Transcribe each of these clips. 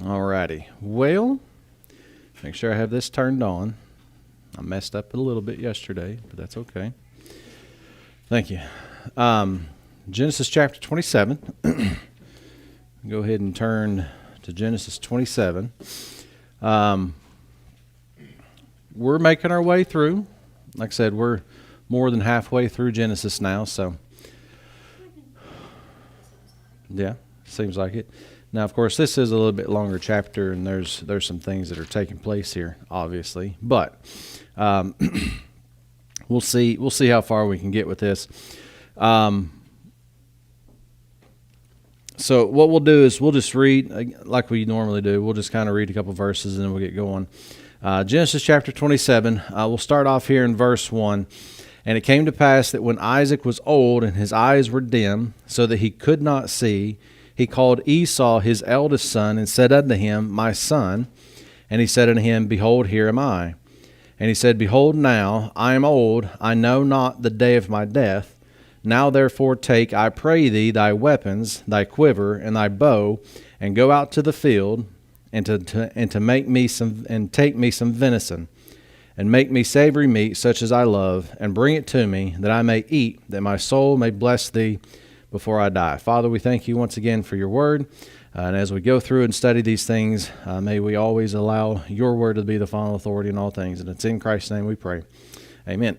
Alrighty. Well, make sure I have this turned on. I messed up a little bit yesterday, but that's okay. Thank you. Genesis chapter 27. Go ahead and turn to Genesis 27. We're making our way through. Like I said, we're more than halfway through Genesis now, so yeah, seems like it. Now, of course, this is a little bit longer chapter, and there's some things that are taking place here, obviously. But we'll see how far we can get with this. So what we'll do is we'll just read like we normally do. We'll just kind of read a couple verses, and then we'll get going. Genesis chapter 27. We'll start off here in verse 1. And it came to pass that when Isaac was old and his eyes were dim, so that he could not see, he called Esau his eldest son, and said unto him, My son. And he said unto him, Behold, here am I. And he said, Behold now, I am old, I know not the day of my death. Now therefore take, I pray thee, thy weapons, thy quiver, and thy bow, and go out to the field, and to make me some, and take me some venison, and make me savory meat such as I love, and bring it to me, that I may eat, that my soul may bless thee before I die. Father, we thank you once again for your word. And as we go through and study these things, may we always allow your word to be the final authority in all things. And it's in Christ's name we pray. Amen.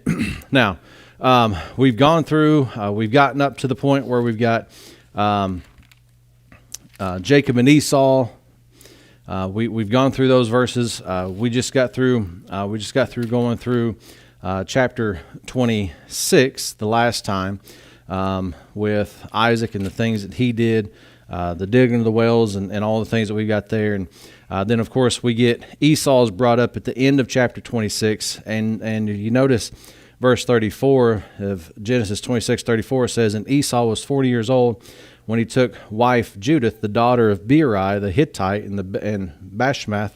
Now, we've gone through, we've gotten up to the point where we've got Jacob and Esau. We've gone through those verses. We just got through going through chapter 26 the last time. With Isaac and the things that he did, the digging of the wells and all the things that we got there. And then, of course, we get Esau's brought up at the end of chapter 26. And you notice verse 34 of Genesis 26:34 says, And Esau was 40 years old when he took wife Judith, the daughter of Beeri the Hittite, and Bashmath,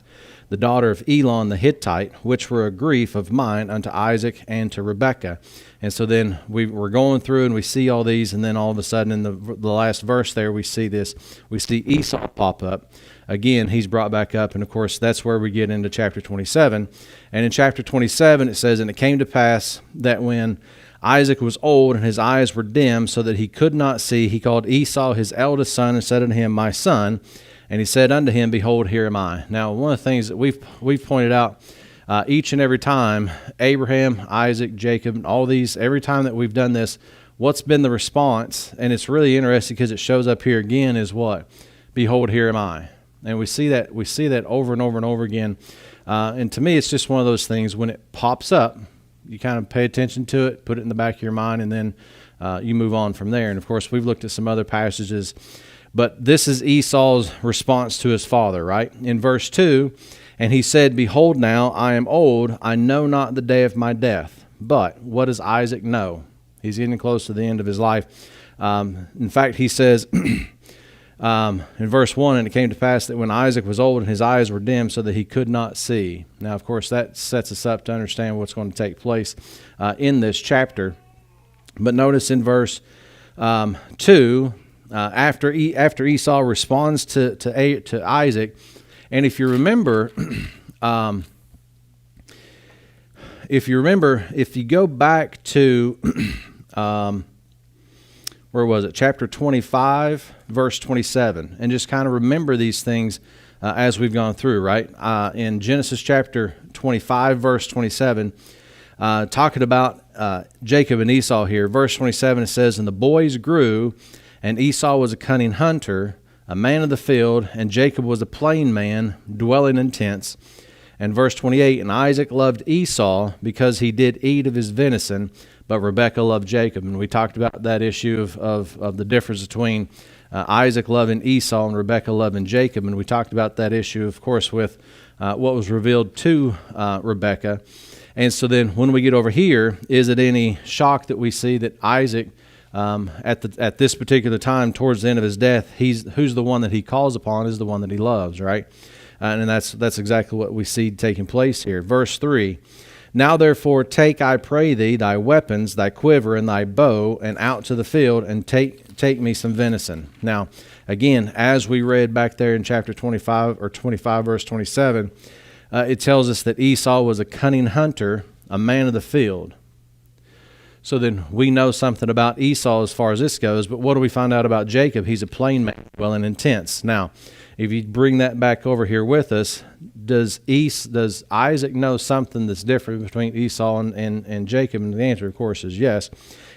the daughter of Elon the Hittite, which were a grief of mine unto Isaac and to Rebekah. And so then we're going through and we see all these, and then all of a sudden in the last verse there we see this. We see Esau pop up. Again, he's brought back up, and of course that's where we get into chapter 27. And in chapter 27 it says, And it came to pass that when Isaac was old and his eyes were dim, so that he could not see, he called Esau his eldest son and said unto him, My son. And he said unto him, Behold, here am I. Now, one of the things that we've pointed out each and every time, Abraham, Isaac, Jacob, all these, every time that we've done this, what's been the response? And it's really interesting because it shows up here again is what? Behold, here am I. And we see that over and over and over again. And to me, it's just one of those things when it pops up, you kind of pay attention to it, put it in the back of your mind, and then you move on from there. And of course, we've looked at some other passages. But this is Esau's response to his father, right? In verse 2, And he said, Behold now, I am old, I know not the day of my death. But what does Isaac know? He's getting close to the end of his life. In fact, he says in verse 1, And it came to pass that when Isaac was old and his eyes were dim so that he could not see. Now, of course, that sets us up to understand what's going to take place in this chapter. But notice in verse 2, after Esau responds to Isaac, and if you remember, if you go back to where was it? Chapter 25, verse 27, and just kind of remember these things as we've gone through. Right in Genesis chapter 25, verse 27, talking about Jacob and Esau here. Verse 27 it says, And the boys grew. And Esau was a cunning hunter, a man of the field, and Jacob was a plain man, dwelling in tents. And verse 28, And Isaac loved Esau because he did eat of his venison, but Rebekah loved Jacob. And we talked about that issue of the difference between Isaac loving Esau and Rebekah loving Jacob. And we talked about that issue, of course, with what was revealed to Rebekah. And so then when we get over here, is it any shock that we see that Isaac, at this particular time, towards the end of his death, who's the one that he calls upon is the one that he loves, right? And that's exactly what we see taking place here. Verse 3, Now therefore take, I pray thee, thy weapons, thy quiver, and thy bow, and out to the field, and take me some venison. Now, Again, as we read back there in chapter 25 or 25 verse 27, it tells us that Esau was a cunning hunter, a man of the field. So then we know something about Esau as far as this goes, but what do we find out about Jacob? He's a plain man, dwelling in tents. Now, if you bring that back over here with us, does Isaac know something that's different between Esau and Jacob? And the answer, of course, is yes.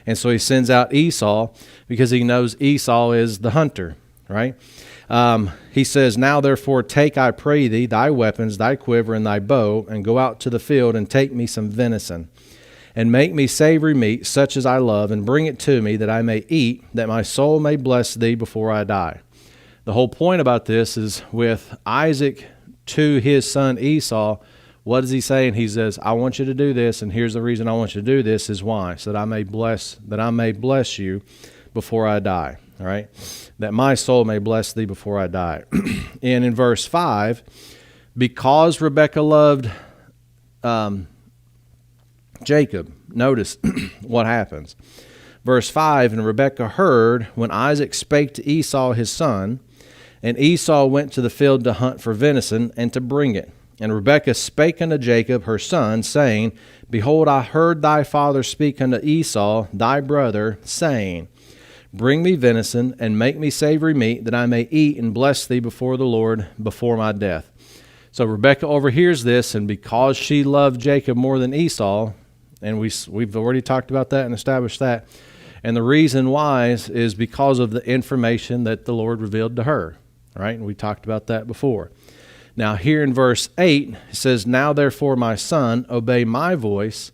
And so he sends out Esau because he knows Esau is the hunter, right? He says, "Now therefore take, I pray thee, thy weapons, thy quiver, and thy bow, and go out to the field, and take me some venison, and make me savory meat, such as I love, and bring it to me, that I may eat, that my soul may bless thee before I die." The whole point about this is with Isaac to his son Esau, what is he saying? He says, I want you to do this, and here's the reason I want you to do this is why? So that I may bless you before I die. All right? That my soul may bless thee before I die. And in verse 5, because Rebekah loved Jacob, notice what happens. Verse 5, and Rebekah heard when Isaac spake to Esau his son, and Esau went to the field to hunt for venison, and to bring it. And Rebekah spake unto Jacob her son, saying, Behold, I heard thy father speak unto Esau thy brother, saying, Bring me venison, and make me savory meat, that I may eat and bless thee before the Lord before my death. So Rebekah overhears this, and because she loved Jacob more than Esau, and we've already talked about that and established that, and the reason why is because of the information that the Lord revealed to her, right? And we talked about that before. Now here in verse 8, it says, Now therefore, my son, obey my voice,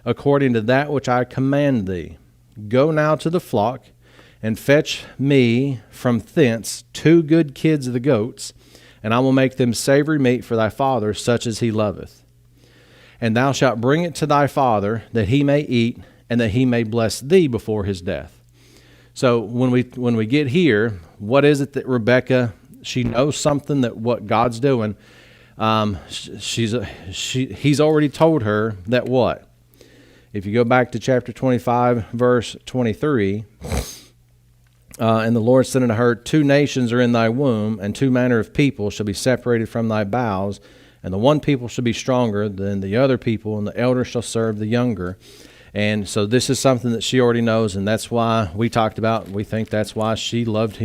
according to that which I command thee. Go now to the flock, and fetch me from thence 2 good kids of the goats, and I will make them savory meat for thy father, such as he loveth. And thou shalt bring it to thy father, that he may eat, and that he may bless thee before his death. So when we get here, what is it that Rebekah, she knows something that what God's doing. He's already told her that what? If you go back to chapter 25, verse 23, and the Lord said unto her, 2 nations are in thy womb, and 2 manner of people shall be separated from thy bowels, and the one people shall be stronger than the other people, and the elder shall serve the younger. And so this is something that she already knows, and that's why we talked about, we think that's why she loved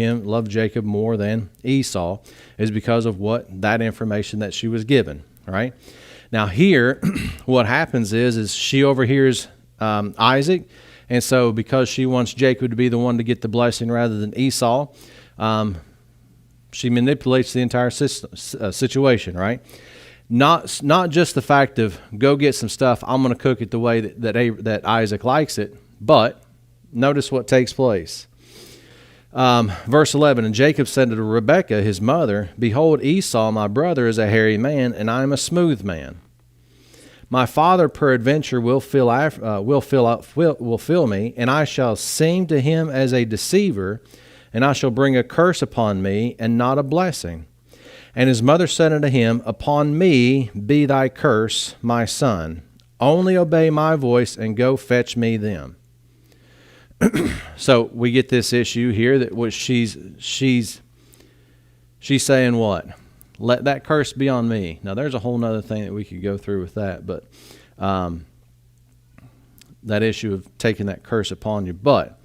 Jacob more than Esau, is because of that information that she was given, right? Now here, what happens is she overhears Isaac, and so because she wants Jacob to be the one to get the blessing rather than Esau, she manipulates the entire situation, right? Not just the fact of go get some stuff, I'm going to cook it the way that Isaac likes it, but notice what takes place. Verse 11, and Jacob said to Rebekah his mother, Behold, Esau my brother is a hairy man, and I am a smooth man. My father peradventure will fill me, and I shall seem to him as a deceiver, and I shall bring a curse upon me, and not a blessing. And his mother said unto him, Upon me be thy curse, my son. Only obey my voice, and go fetch me them. So we get this issue here that she's saying what? Let that curse be on me. Now there's a whole other thing that we could go through with that, but that issue of taking that curse upon you. But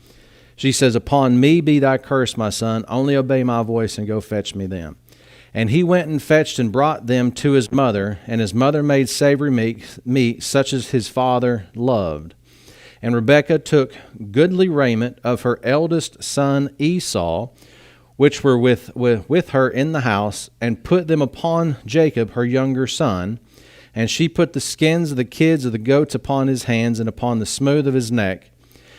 she says, Upon me be thy curse, my son. Only obey my voice, and go fetch me them. And he went and fetched and brought them to his mother, and his mother made savory meat such as his father loved. And Rebekah took goodly raiment of her eldest son Esau, which were with her in the house, and put them upon Jacob her younger son. And she put the skins of the kids of the goats upon his hands, and upon the smooth of his neck.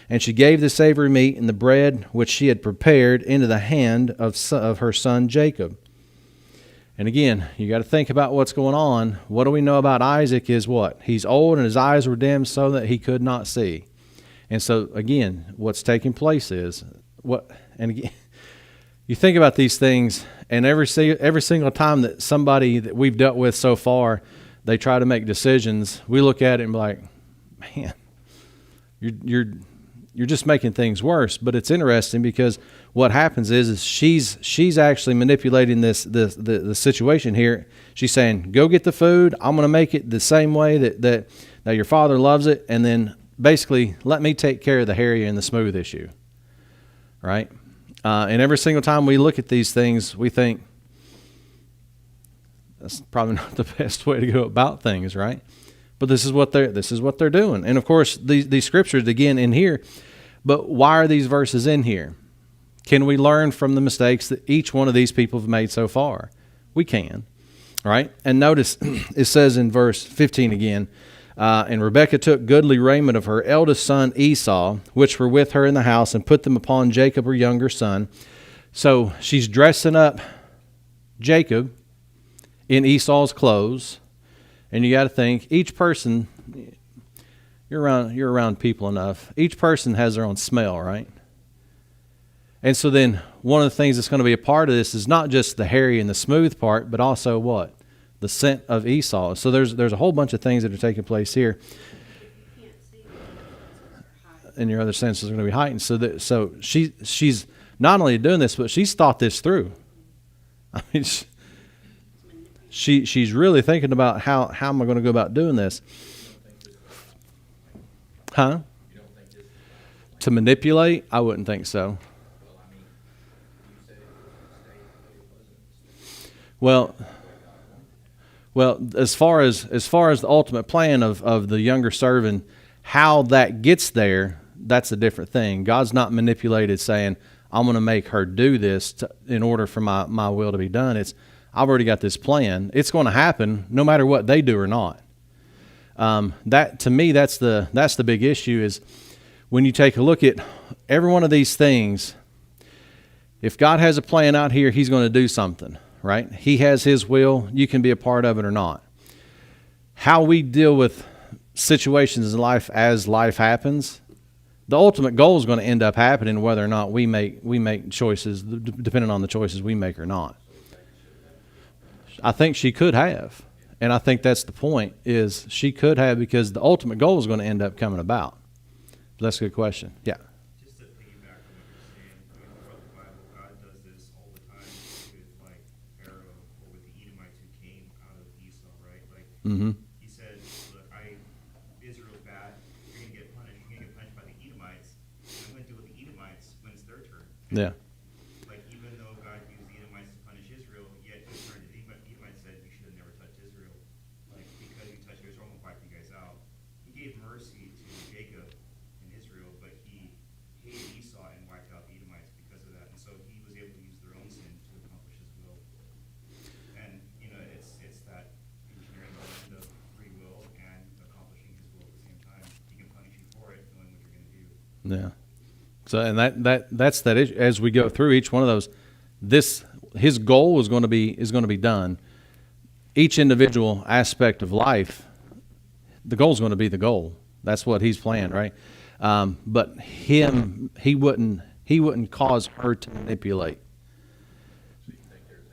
And she gave the savory meat and the bread which she had prepared into the hand of her son Jacob. And again, you got to think about what's going on. What do we know about Isaac is what? He's old and his eyes were dim so that he could not see. And so again, what's taking place is and again, you think about these things, and every single time that somebody that we've dealt with so far, they try to make decisions, we look at it and be like, man, you're just making things worse. But it's interesting because what happens is she's actually manipulating the situation here. She's saying, go get the food. I'm going to make it the same way that your father loves it. And then basically let me take care of the hairy and the smooth issue. Right? And every single time we look at these things, we think that's probably not the best way to go about things, right? But this is what they're doing. And of course, these scriptures again in here. But why are these verses in here? Can we learn from the mistakes that each one of these people have made so far? We can, right? And notice it says in verse 15 again, and Rebekah took goodly raiment of her eldest son Esau, which were with her in the house, and put them upon Jacob, her younger son. So she's dressing up Jacob in Esau's clothes. And you got to think, each person, you're around people enough. Each person has their own smell, right? And so then one of the things that's going to be a part of this is not just the hairy and the smooth part, but also what? The scent of Esau. So there's a whole bunch of things that are taking place here. And your other senses are going to be heightened. So she's not only doing this, but she's thought this through. I mean, she's really thinking about how am I going to go about doing this? Huh? To manipulate? I wouldn't think so. Well, as far as the ultimate plan of the younger servant, how that gets there, that's a different thing. God's not manipulated saying, I'm going to make her do this in order for my will to be done. I've already got this plan. It's going to happen no matter what they do or not. That to me, that's the big issue is when you take a look at every one of these things. If God has a plan out here, He's going to do something, right? He has His will. You can be a part of it or not. How we deal with situations in life as life happens, the ultimate goal is going to end up happening whether or not we make choices, depending on the choices we make or not. I think she could have. And I think that's the point, is she could have, because the ultimate goal is going to end up coming about. But that's a good question. Yeah. Just to piggyback on what you're saying, throughout the Bible, God does this all the time with like Pharaoh or with the Edomites who came out of Esau, right? Like He said, look, Israel's bad, you're gonna get punished by the Edomites. I'm gonna deal with the Edomites when it's their turn. Yeah. Like even though God used the Edomites to punish Israel, yet in turn the Edomites said you should have never touched Israel. Like because you touched Israel, I'm gonna wipe you guys out. He gave mercy to Jacob and Israel, but he hated Esau and wiped out the Edomites because of that. And so he was able to use their own sin to accomplish his will. And it's that engineering blend of free will and accomplishing his will at the same time. He can punish you for it, knowing what you're gonna do. Yeah. So, and that's that issue. As we go through each one of those, his goal is going to be done. Each individual aspect of life, the goal is going to be the goal. That's what he's planned, right? But he wouldn't cause her to manipulate. So you think there's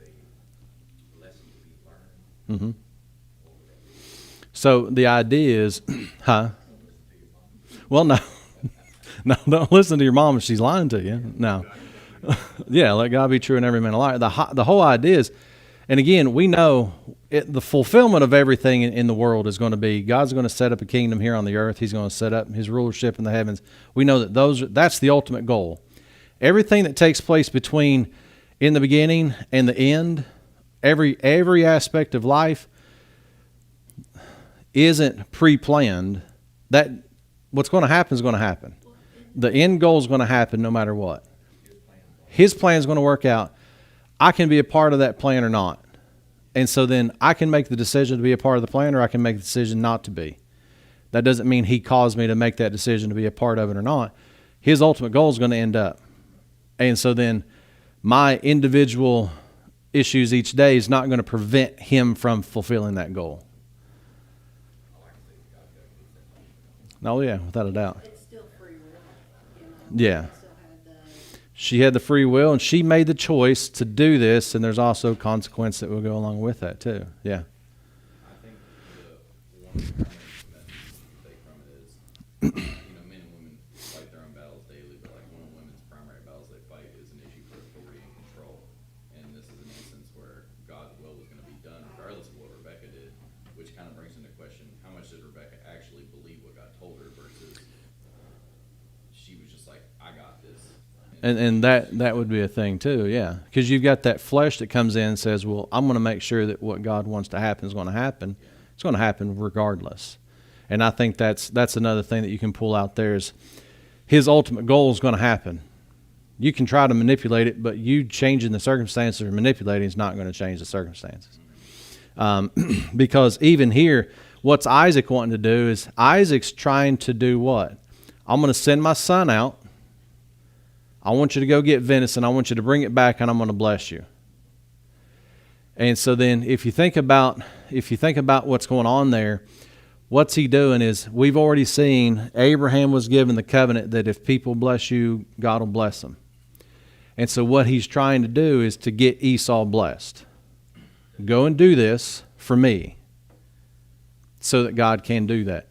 a lesson to be learned? So the idea is, huh? Well, no. No, don't listen to your mom if she's lying to you. No. Yeah, let God be true and every man a liar. The whole idea is, and again, we know the fulfillment of everything in the world is going to be, God's going to set up a kingdom here on the earth. He's going to set up His rulership in the heavens. We know that that's the ultimate goal. Everything that takes place between in the beginning and the end, every aspect of life isn't pre-planned. That what's going to happen is going to happen. The end goal is going to happen no matter what. His plan is going to work out. I can be a part of that plan or not. And so then I can make the decision to be a part of the plan, or I can make the decision not to be. That doesn't mean He caused me to make that decision to be a part of it or not. His ultimate goal is going to end up. And so then my individual issues each day is not going to prevent Him from fulfilling that goal. Oh, yeah, without a doubt. It's still free will. Yeah. Still had She had the free will, and she made the choice to do this, and there's also consequence that will go along with that too. Yeah. I think the one primary message to take from it is, men and women fight their own battles And that would be a thing too, yeah. Because you've got that flesh that comes in and says, well, I'm going to make sure that what God wants to happen is going to happen. It's going to happen regardless. And I think that's another thing that you can pull out there is his ultimate goal is going to happen. You can try to manipulate it, but you changing the circumstances or manipulating is not going to change the circumstances. Because even here, what's Isaac wanting to do is Isaac's trying to do what? I'm going to send my son out. I want you to go get venison. I want you to bring it back, and I'm going to bless you. And so then if you think about what's going on there, what's he doing is we've already seen Abraham was given the covenant that if people bless you, God will bless them. And so what he's trying to do is to get Esau blessed. Go and do this for me so that God can do that.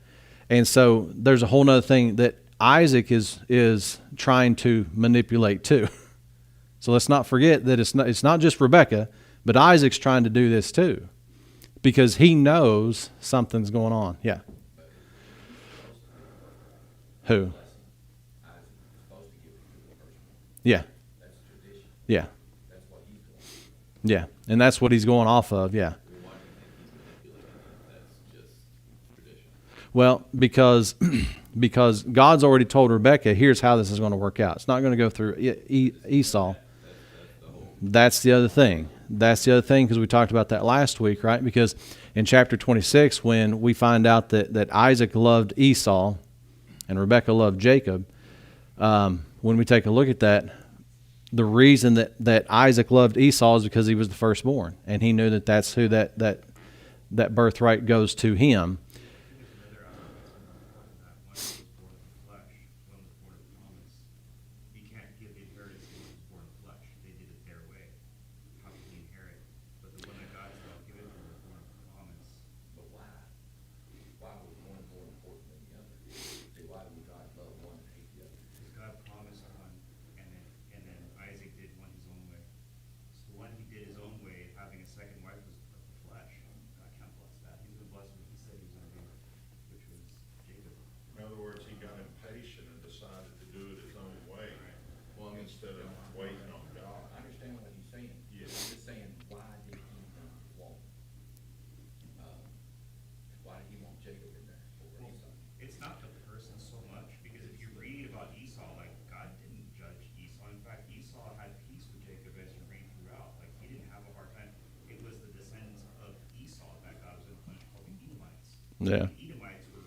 And so there's a whole other thing that Isaac is trying to manipulate too. So let's not forget that it's not just Rebekah, but Isaac's trying to do this too, because he knows something's going on. Yeah. Who? Yeah. Yeah. Yeah. And that's what he's going off of. Yeah. Well, because God's already told Rebekah, here's how this is going to work out. It's not going to go through Esau. That's the other thing. That's the other thing, because we talked about that last week, right? Because in chapter 26, when we find out that Isaac loved Esau and Rebekah loved Jacob, when we take a look at that, the reason that Isaac loved Esau is because he was the firstborn, and he knew that that's who that birthright goes to him. In other words, he got impatient and decided to do it his own way instead of waiting on God. I understand what he's saying. Yes. I'm just saying, why did he want Jacob in there over Esau? It's not the person so much, because if you read about Esau, like, God didn't judge Esau. In fact, Esau had peace with Jacob as you read throughout. Like, he didn't have a hard time. It was the descendants of Esau that God was going to punish, called the Edomites. Yeah. The Edomites were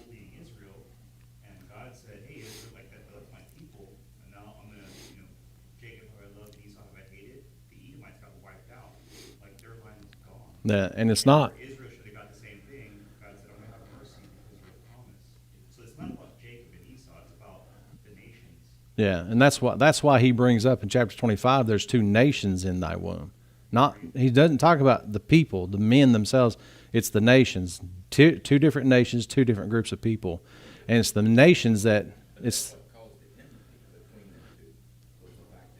bullying Israel, and God said, hey, Israel, like, that's my people, and now I'm going to, Jacob have I loved, Esau have I hated. The Edomites got wiped out. Like, their line was gone. Yeah, and it's not. Israel should have got the same thing. God said, I'm going to have mercy because of the promise. So it's not about Jacob and Esau. It's about the nations. Yeah, and that's why he brings up in chapter 25, there's two nations in thy womb. He doesn't talk about the people, the men themselves. It's the nations, two different nations, two different groups of people, and it's the nations that it's. What caused the enmity between them two was the fact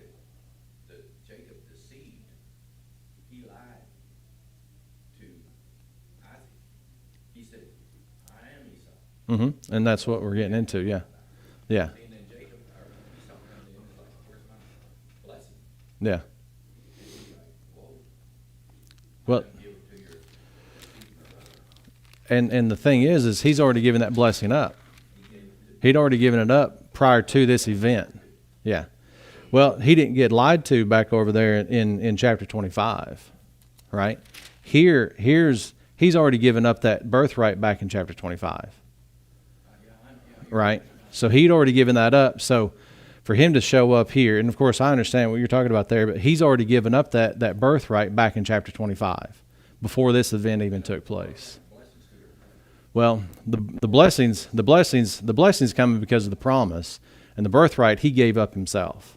that Jacob deceived. He lied to Isaac. He said, I am Esau. And that's what we're getting into. Yeah, yeah, And then Jacob, or Esau comes in and is like, where's my blessing? yeah. And he's like, whoa, Well, give it to your and the thing is he's already given that blessing up. He'd already given it up prior to this event. Yeah. Well, he didn't get lied to back over there in chapter 25, right? He's already given up that birthright back in chapter 25, right? So he'd already given that up. So for him to show up here, and of course I understand what you're talking about there, but he's already given up that birthright back in chapter 25 before this event even took place. Well, the blessings coming because of the promise, and the birthright he gave up himself.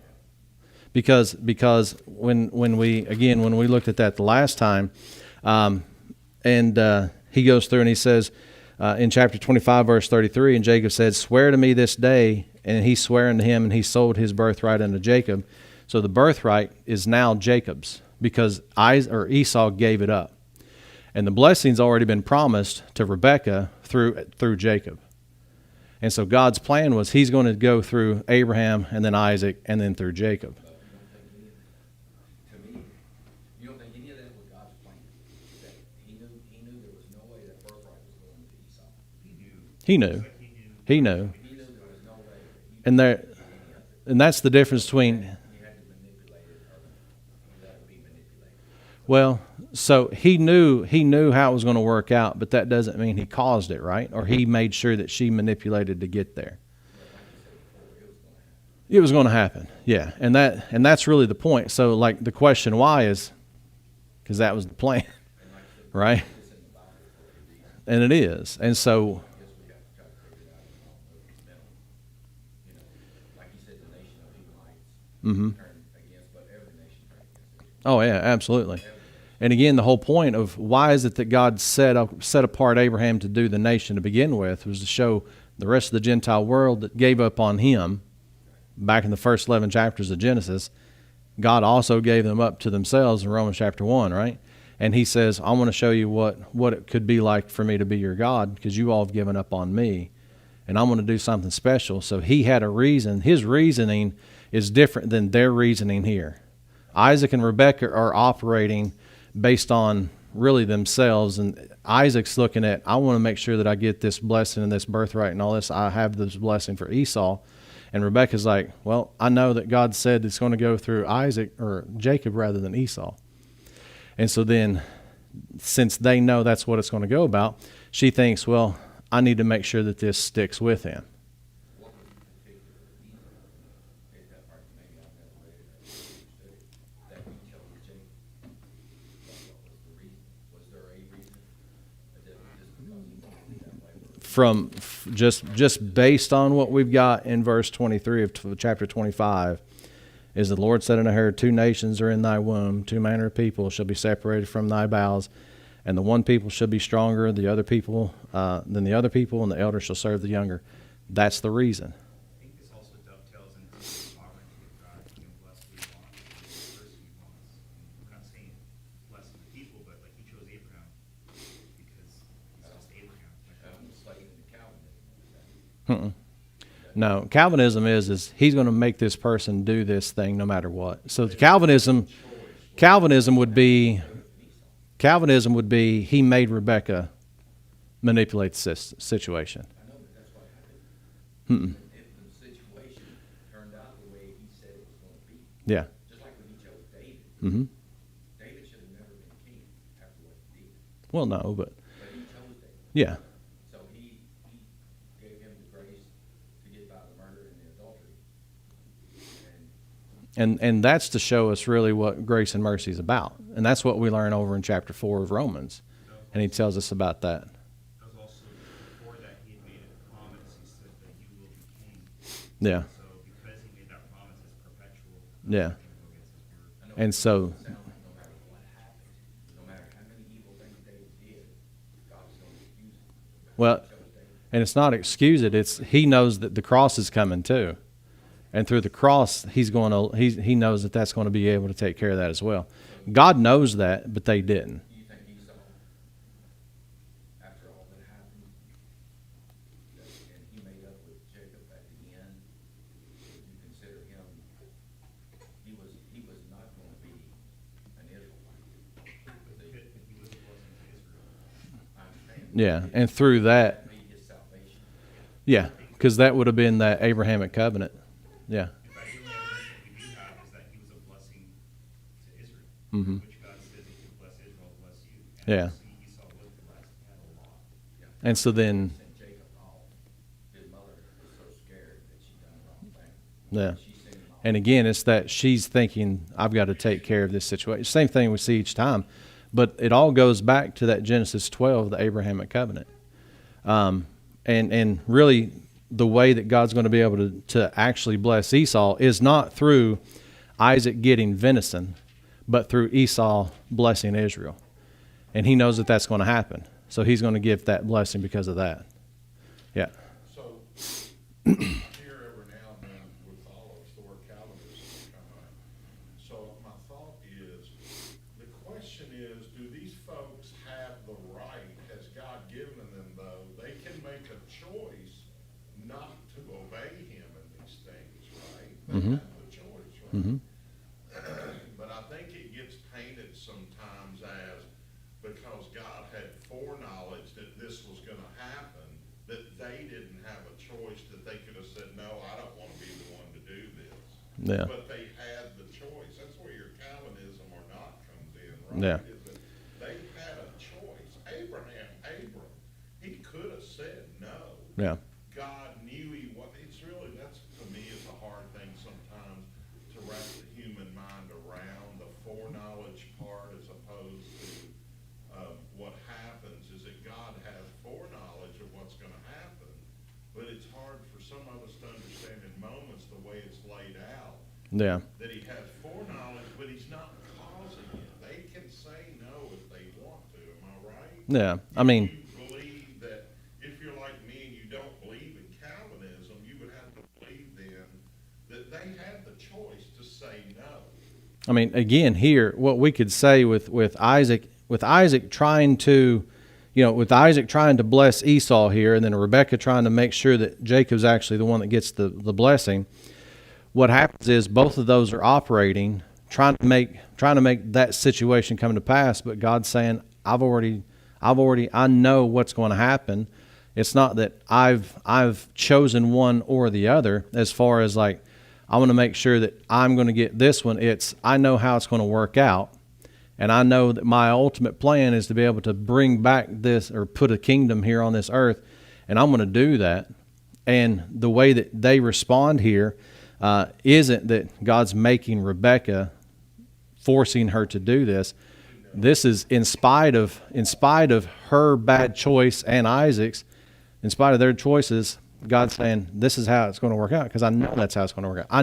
Because when we looked at that the last time, he goes through and he says in chapter 25 verse 33, and Jacob said, "Swear to me this day," and he sware unto him, and he sold his birthright unto Jacob. So the birthright is now Jacob's because Esau gave it up. And the blessing's already been promised to Rebekah through Jacob. And so God's plan was he's going to go through Abraham and then Isaac and then through Jacob. But to me, you don't think any of that was God's plan? That he knew there was no way that birthright was going to Esau. He knew. He knew. He knew there was no way that he And there, and that's the difference between, he had to manipulate it or let it be manipulated. well, so he knew how it was going to work out, but that doesn't mean he caused it, right? Or he made sure that she manipulated to get there. It was going to happen. Yeah. And that's really the point. So like the question why is because that was the plan. Right? And it is. And so I guess we have to try to figure it out in all of its mental. You know, like you said, the nation of Edomites turned against, but every nation turned against Israel. oh yeah, absolutely. And again, the whole point of why is it that God set apart Abraham to do the nation to begin with was to show the rest of the Gentile world that gave up on him back in the first 11 chapters of Genesis. God also gave them up to themselves in Romans chapter 1, right? And he says, I want to show you what it could be like for me to be your God because you all have given up on me. And I'm going to do something special. So he had a reason. His reasoning is different than their reasoning here. Isaac and Rebekah are operating based on really themselves. And Isaac's looking at, I want to make sure that I get this blessing and this birthright and all this. I have this blessing for Esau. And Rebekah's like, well, I know that God said it's going to go through Isaac or Jacob rather than Esau. And so then, since they know that's what it's going to go about, she thinks, well, I need to make sure that this sticks with him. What was the particular reason? If that part, maybe I've never read it or understood it, that he chose Jacob. What was the reason? Was there a reason? Or just because he wanted it that way? From just based on what we've got in verse 23 of chapter 25, is the Lord said unto her, 2 nations are in thy womb, 2 manner of people shall be separated from thy bowels, and the one people shall be stronger than the other people, and the elder shall serve the younger. That's the reason. I think this also dovetails into the sovereignty of God. He can bless who he wants, the person he wants. I'm not saying bless the people, but like he chose Abraham because he's just Abraham. I'm slating the Calvinism with that. No, Calvinism is he's going to make this person do this thing no matter what. So Calvinism would be he made Rebekah manipulate the situation. I know, but that's what happened. If the situation turned out the way he said it was going to be, Yeah. just like when he chose David, David should have never been king after what he did. Well, no, but But he chose David. yeah. So he gave him the grace to get by the murder and the adultery. And that's to show us really what grace and mercy is about. And that's what we learn over in chapter 4 of Romans. And he tells us about that. That was also before that he had made a promise. He said that you will be king. Yeah. So because he made that promise, it's perpetual. Yeah. Nothing can go against his word. I know And so, it sounds like no matter what happened, no matter how many evil things David did, God was going to excuse him. well, He chose David. and it's not excuse it. It's he knows that the cross is coming too. And through the cross, he knows that that's going to be able to take care of that as well. God knows that, but they didn't. Do you think Esau, after all that happened, and he made up with Jacob at the end, would you consider him, he was not going to be an Israelite? But he was a blessing to Israel. I understand. Yeah. And through that, That made his salvation. yeah, because that would have been that Abrahamic covenant. Yeah. In fact, the only evidence that we do have is that he was a blessing to Israel, which God says if you bless Israel, I'll bless you. And Yeah. obviously Esau was blessed, he had a lot. And so then, Sent Jacob off. His mother was so scared that she done the wrong thing. yeah. She sent him off. And again, it's that she's thinking, I've got to take care of this situation. Same thing we see each time. But it all goes back to that Genesis 12, the Abrahamic covenant. And really, the way that God's going to be able to actually bless Esau is not through Isaac getting venison, but through Esau blessing Israel. And he knows that that's going to happen. So he's going to give that blessing because of that. Yeah. So, here every now and then with all of us, the word Calvinism will come up. So my thought is, the question is, do these folks have the right, has God given them though, they can make a choice not to obey him in these things, right? Mhm. They have the choice, right? Mhm. But I think it gets painted sometimes as, because God had foreknowledge that this was gonna happen, that they didn't have a choice, that they could have said, no, I don't wanna be the one to do this. Yeah. But they had the choice. That's where your Calvinism or not comes in, Yeah. right? Is that they had a choice. Abram, he could have said no. Yeah. God knew he was, it's really, that's, to me, is a hard thing sometimes to wrap the human mind around, the foreknowledge part as opposed to, what happens is that God has foreknowledge of what's gonna happen, but it's hard for some of us to understand in moments the way it's laid out, Yeah. that he has foreknowledge, but he's not causing it. They can say no if they want to, am I right? Yeah. I mean, If you believe that, if you're like me and you don't believe in Calvinism, you would have to believe then that they had the choice to say no. I mean, again, here, what we could say with Isaac trying to, with Isaac trying to bless Esau here, and then Rebekah trying to make sure that Jacob's actually the one that gets the blessing. What happens is both of those are operating, trying to make that situation come to pass. But God's saying, I know what's going to happen. It's not that I've chosen one or the other. As far as like, I want to make sure that I'm going to get this one. I know how it's going to work out. And I know that my ultimate plan is to be able to bring back this, or put a kingdom here on this earth. And I'm going to do that. And the way that they respond here isn't that God's making Rebekah, forcing her to do this. This is in spite of her bad choice and Isaac's, in spite of their choices, God's saying, this is how it's going to work out, because I know that's how it's going to work out. I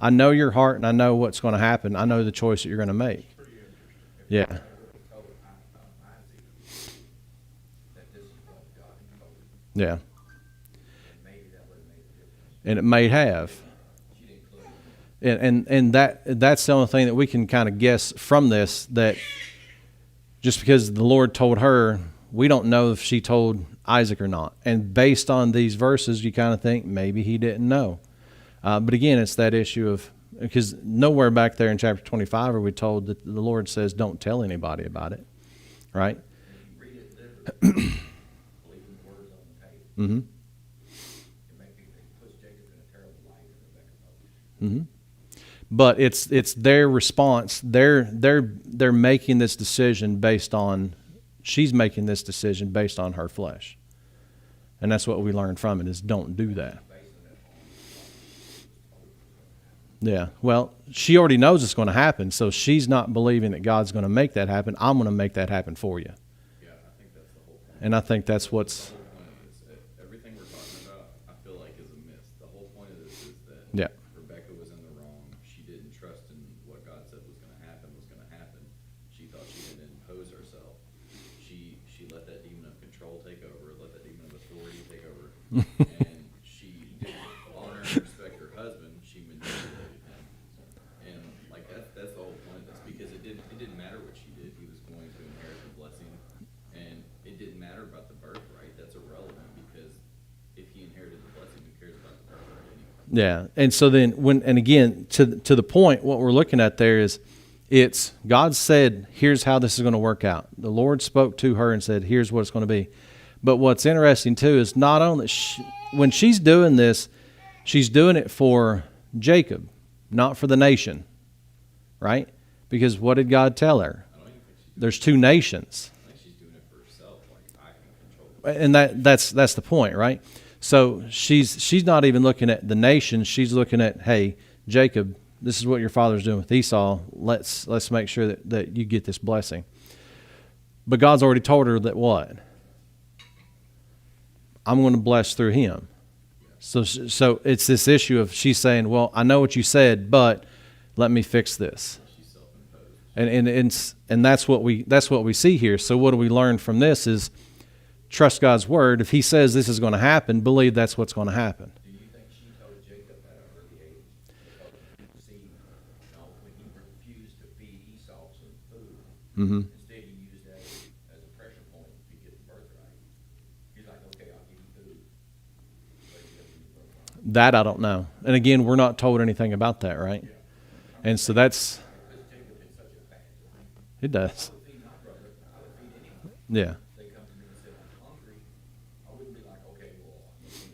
know your heart, and I know what's going to happen. I know the choice that you're going to make. Yeah. Told Isaac that this is what God had told him, Yeah. and maybe that would have made a difference. And it may have. She didn't include him. And that's the only thing that we can kind of guess from this, that just because the Lord told her, we don't know if she told Isaac or not. And based on these verses, you kind of think maybe he didn't know. But again, it's that issue of, because nowhere back there in chapter 25 are we told that the Lord says don't tell anybody about it, right? And if you read it literally, believing the words on the page, Mm-hmm. it puts Jacob in a terrible light, and Rebekah knows. Mm-hmm. But it's their response. They're making this decision based on, she's making this decision based on her flesh. And that's what we learn from it, is don't do that. Yeah. Well, she already knows it's going to happen, so she's not believing that God's going to make that happen. I'm going to make that happen for you. Yeah, I think that's the whole point. And I think that's what's, The whole point of this, everything we're talking about, I feel like is a myth. The whole point of this is that yeah. Rebecca was in the wrong. She didn't trust in what God said was going to happen. She thought she could impose herself. She let that demon of control take over, let that demon of authority take over, and she didn't honor and respect her husband. She manipulated him, and like that's the whole point of this, because it didn't matter what she did. He was going to inherit the blessing, and it didn't matter about the birthright. That's irrelevant, because if he inherited the blessing, who cares about the birthright anyway? Yeah. And so then again, to the point, what we're looking at there is, it's God said, here's how this is going to work out. The Lord spoke to her and said, here's what it's going to be. But what's interesting too is not only when she's doing this, she's doing it for Jacob, not for the nation, right? Because what did God tell her? I don't even think she's There's two nations. I think she's doing it for herself. Like, I can control it. And that's the point, right? So she's not even looking at the nation. She's looking at, hey, Jacob, this is what your father's doing with Esau. Let's make sure that you get this blessing. But God's already told her that what? I'm going to bless through him. So it's this issue of she's saying, well, I know what you said, but let me fix this. She's self-imposed. And that's what we see here. So what do we learn from this is trust God's word. If he says this is going to happen, believe that's what's going to happen. Do you think she told Jacob at an early age, because he see, when he refused to feed Esau some food, Mm-hmm. instead he used that as a pressure point to get the birthright. He's like, okay, I'll give you food, but you That I don't know. And again, we're not told anything about that, right? And so that's, Because Jacob is such a bad guy. it does. I would feed my brother, I would feed anyone. Yeah. They come to me and say, I'm hungry. I wouldn't be like, okay, well, I'm gonna feed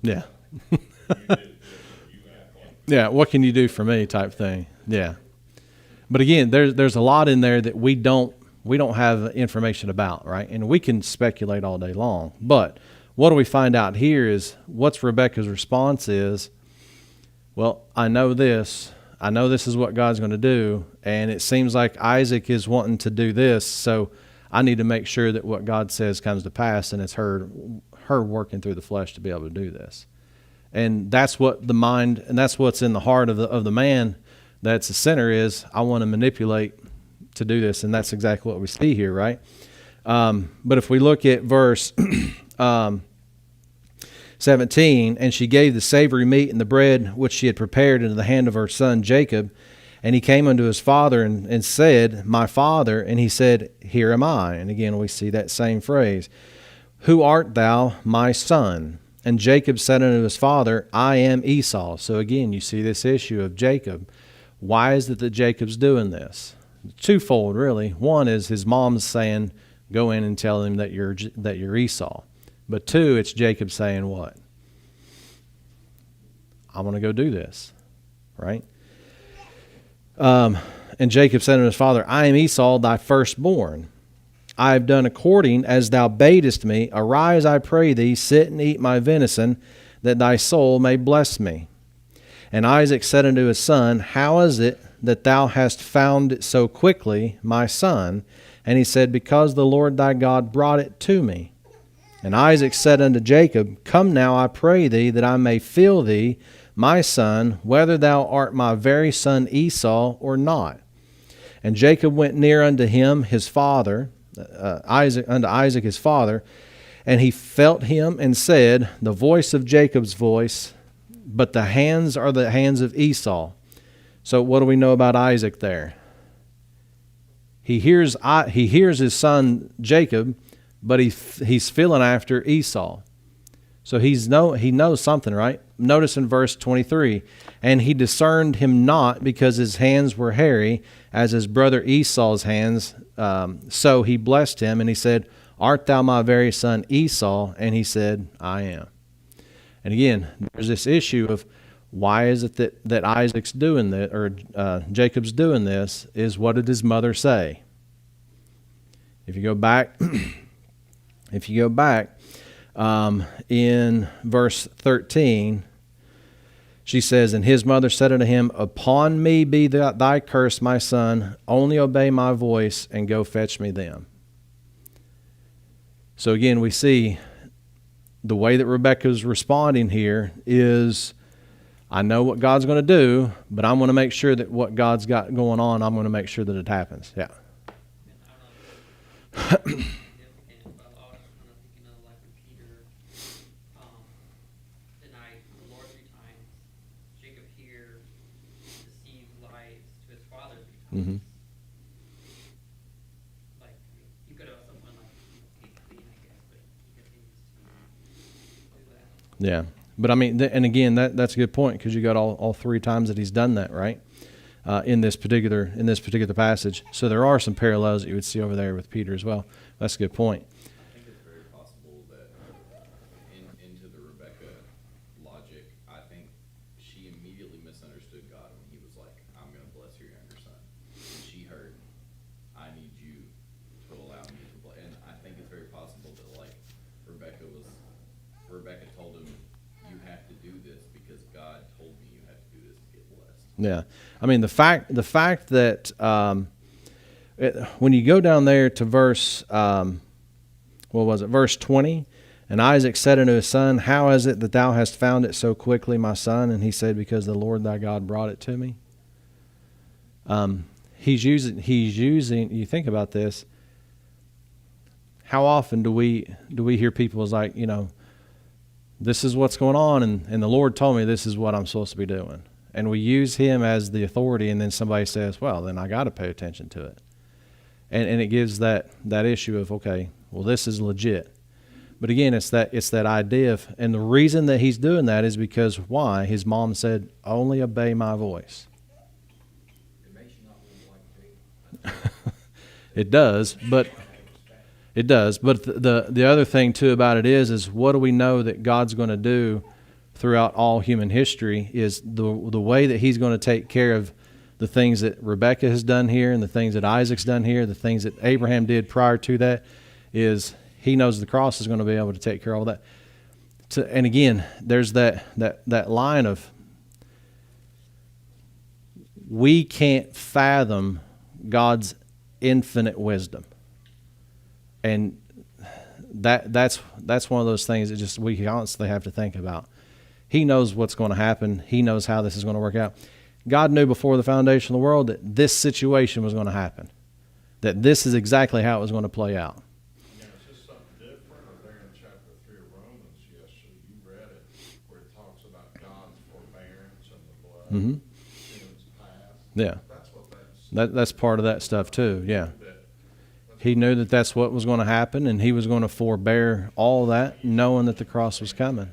you. Yeah. You did this, or you got one. Yeah, what can you do for me type thing. Yeah. But again, there's a lot in there that we don't have information about, right? And we can speculate all day long. But what do we find out here is what's Rebecca's response is, well, I know this is what God's going to do, and it seems like Isaac is wanting to do this, so I need to make sure that what God says comes to pass, and it's her working through the flesh to be able to do this. And that's what the mind, and that's what's in the heart of the man that's the sinner is, I want to manipulate to do this, and that's exactly what we see here, right? But if we look at verse 17, and she gave the savory meat and the bread which she had prepared into the hand of her son Jacob, and he came unto his father and said, My father, and he said, Here am I. And again, we see that same phrase. Who art thou, my son? And Jacob said unto his father, I am Esau. So again, you see this issue of Jacob. Why is it that Jacob's doing this? Twofold, really. One is his mom's saying, go in and tell him that you're Esau. But two, it's Jacob saying what? I want to go do this, right? And Jacob said unto his father, I am Esau, thy firstborn. I have done according as thou badest me. Arise, I pray thee, sit and eat my venison, that thy soul may bless me. And Isaac said unto his son, How is it that thou hast found it so quickly, my son? And he said, Because the Lord thy God brought it to me. And Isaac said unto Jacob, Come now, I pray thee, that I may feel thee, my son, whether thou art my very son Esau or not. And Jacob went near unto him, his father, unto Isaac his father, and he felt him and said, The voice of Jacob's voice, but the hands are the hands of Esau. So what do we know about Isaac there? He hears his son Jacob, but he's feeling after Esau. So he knows something, right? Notice in verse 23, and he discerned him not because his hands were hairy as his brother Esau's hands. So he blessed him, and he said, Art thou my very son Esau? And he said, I am. And again, there's this issue of why is it that Isaac's doing this, or Jacob's doing this, is what did his mother say? If you go back, in verse 13, she says, And his mother said unto him, Upon me be thy curse, my son, only obey my voice, and go fetch me them. So again, we see the way that Rebecca's responding here is, I know what God's going to do, but I'm going to make sure that what God's got going on, I'm going to make sure that it happens. Yeah. But I was kind of thinking of like when Peter denied the Lord 3 times, Jacob here deceived lies to his father 3 times. Mm-hmm. Like, you could have someone like, he's clean, I guess, but he continues to do that. Yeah. But I mean, and again, that's a good point, because you got all 3 times that he's done that, right? In this particular passage. So there are some parallels that you would see over there with Peter as well. That's a good point. I think it's very possible that into the Rebecca logic, I think she immediately misunderstood God when he was like, I'm going to bless your younger son. And she heard, I need you to allow me to bless. And I think it's very possible that like Rebecca told him, you have to do this because God told me you have to do this to get blessed. Yeah. I mean, the fact that when you go down there to verse, verse 20, and Isaac said unto his son, How is it that thou hast found it so quickly, my son? And he said, Because the Lord thy God brought it to me. He's using, you think about this, how often do we hear people is like, this is what's going on, and the Lord told me this is what I'm supposed to be doing. And we use him as the authority, and then somebody says, well, then I got to pay attention to it. And it gives that issue of, okay, well, this is legit. But again, it's that idea of, and the reason that he's doing that is because why? His mom said, "Only obey my voice." It makes you not want to like Jacob. It does, but it does. But the other thing too about it is what do we know that God's going to do throughout all human history is the way that he's going to take care of the things that Rebekah has done here and the things that Isaac's done here, the things that Abraham did prior to that, is he knows the cross is going to be able to take care of all that. And again, there's that line of we can't fathom God's infinite wisdom. And that's one of those things that just we constantly have to think about. He knows what's going to happen. He knows how this is going to work out. God knew before the foundation of the world that this situation was going to happen, that this is exactly how it was going to play out. Now, is this something different, or there in chapter 3 of Romans, yesterday, you read it, where it talks about God's forbearance and the blood, sins past? Yeah. That's what That's part of that stuff too, yeah. that, He knew that that's what was going to happen, and he was going to forbear all that, knowing that the cross was coming.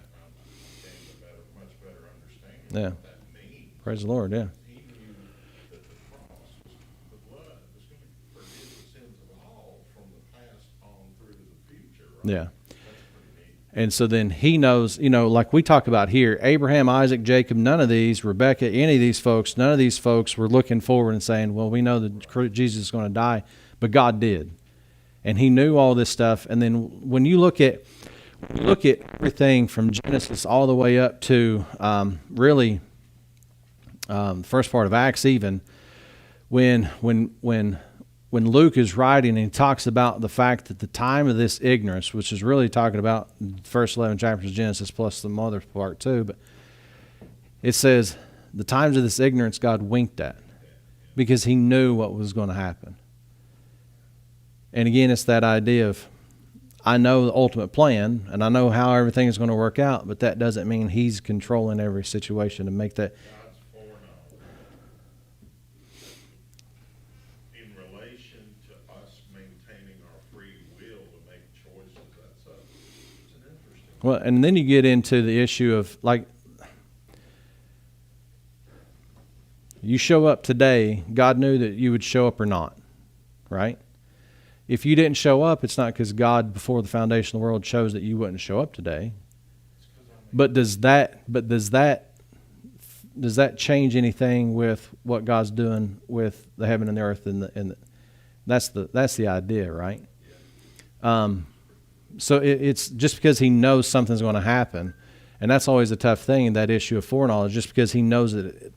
gained a much better understanding Yeah. of what that means. Praise the Lord, yeah. He knew that the cross was, the blood was going to forgive the sins of all from the past on through to the future, right? Yeah. That's pretty neat. And so then he knows, like we talk about here, Abraham, Isaac, Jacob, none of these, Rebecca, any of these folks, none of these folks were looking forward and saying, well, we know that Jesus is going to die, but God did. And he knew all this stuff. And then when you look at everything from Genesis all the way up to really the first part of Acts, even when Luke is writing and he talks about the fact that the time of this ignorance, which is really talking about the first 11 chapters of Genesis plus the mother part too, but it says the times of this ignorance God winked at because he knew what was going to happen. And again, it's that idea of I know the ultimate plan and I know how everything is going to work out, but that doesn't mean he's controlling every situation to make that. God's foreknowledge in relation to us maintaining our free will to make choices. It's an interesting. Well, and then you get into the issue of like you show up today, God knew that you would show up or not, right? If you didn't show up, it's not because God before the foundation of the world chose that you wouldn't show up today. But does that change anything with what God's doing with the heaven and the earth and that's the idea, right? So it's just because he knows something's going to happen, and that's always a tough thing, that issue of foreknowledge. Just because he knows it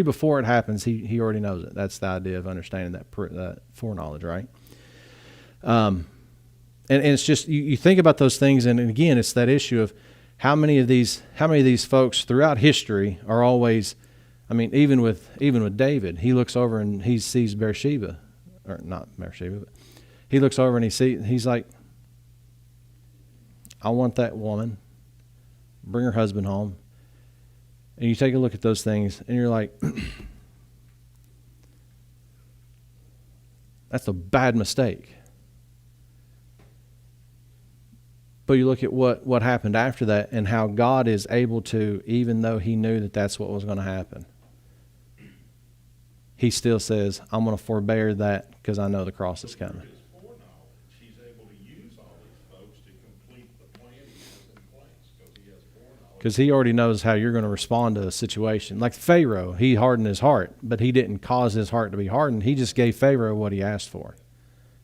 before it happens, he already knows it. That's the idea of understanding that foreknowledge, right? And it's just you think about those things, and again, it's that issue of how many of these folks throughout history are always. I mean, even with David, he looks over and he sees Bathsheba, or not Bathsheba, but he looks over and he's like, I want that woman. Bring her husband home. And you take a look at those things, and you're like, that's a bad mistake. But you look at what happened after that and how God is able to, even though he knew that that's what was going to happen, he still says, I'm going to forbear that because I know the cross is coming. His foreknowledge, he's able to use all these folks to complete the plan he has in place because he has foreknowledge. Because he already knows how you're going to respond to a situation. Like Pharaoh, he hardened his heart, but he didn't cause his heart to be hardened. He just gave Pharaoh what he asked for.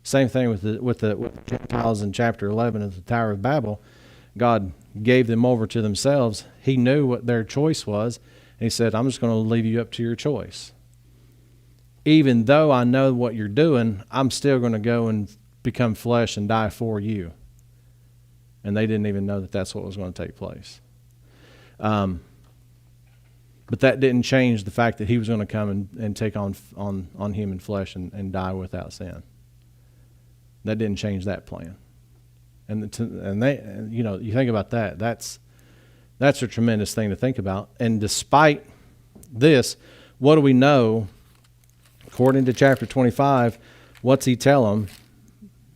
Same thing with the Gentiles in chapter 11 of the Tower of Babel. God gave them over to themselves. He knew what their choice was, and he said, I'm just going to leave you up to your choice. Even though I know what you're doing, I'm still going to go and become flesh and die for you. And they didn't even know that that's what was going to take place. But that didn't change the fact that he was going to come and take on human flesh and die without sin. That didn't change that plan. And you think about that. That's a tremendous thing to think about. And despite this, what do we know? According to chapter 25, what's he tell them?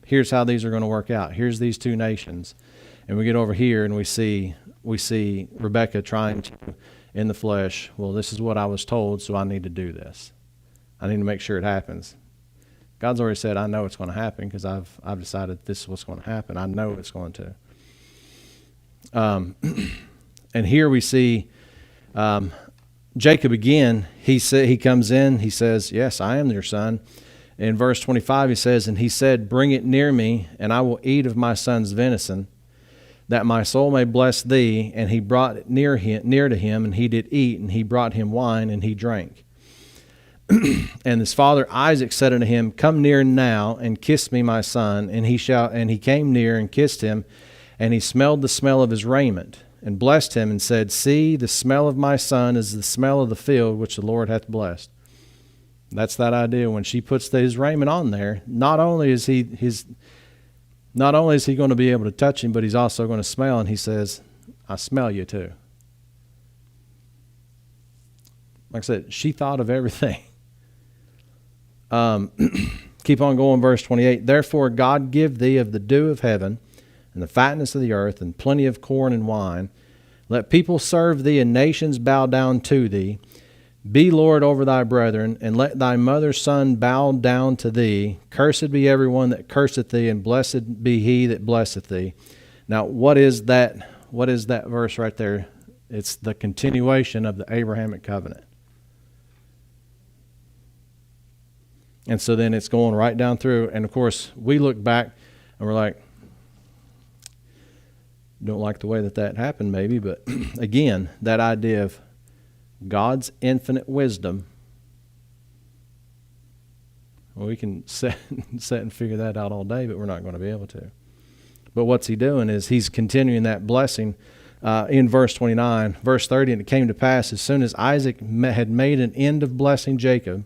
here's how these are going to work out. Here's these two nations. And we get over here and we see Rebekah trying to, in the flesh, well, this is what I was told, so I need to do this. I need to make sure it happens. God's already said, I know it's going to happen because I've decided this is what's going to happen. I know it's going to. And here we see Jacob again. He comes in. He says, yes, I am your son. In verse 25, he says, and he said, bring it near me, and I will eat of my son's venison, that my soul may bless thee. And he brought it near to him, and he did eat, and he brought him wine, and he drank. And his father Isaac said unto him, come near now, and kiss me, my son. And he came near and kissed him, and he smelled the smell of his raiment, and blessed him, and said, see, the smell of my son is the smell of the field which the Lord hath blessed. That's that idea. When she puts his raiment on there, not only is he going to be able to touch him, but he's also going to smell, and he says, I smell you too. Like I said, she thought of everything. Keep on going, verse 28. Therefore God give thee of the dew of heaven, and the fatness of the earth, and plenty of corn and wine. Let people serve thee, and nations bow down to thee. Be Lord over thy brethren, and let thy mother's son bow down to thee. Cursed be every one that curseth thee, and blessed be he that blesseth thee. Now, what is that verse right there? It's the continuation of the Abrahamic covenant. And so then it's going right down through. And, of course, we look back and we're like, don't like the way that happened maybe. But, again, that idea of God's infinite wisdom, well, we can sit and figure that out all day, but we're not going to be able to. But what's he doing is he's continuing that blessing in verse 29. Verse 30, and it came to pass as soon as Isaac had made an end of blessing Jacob,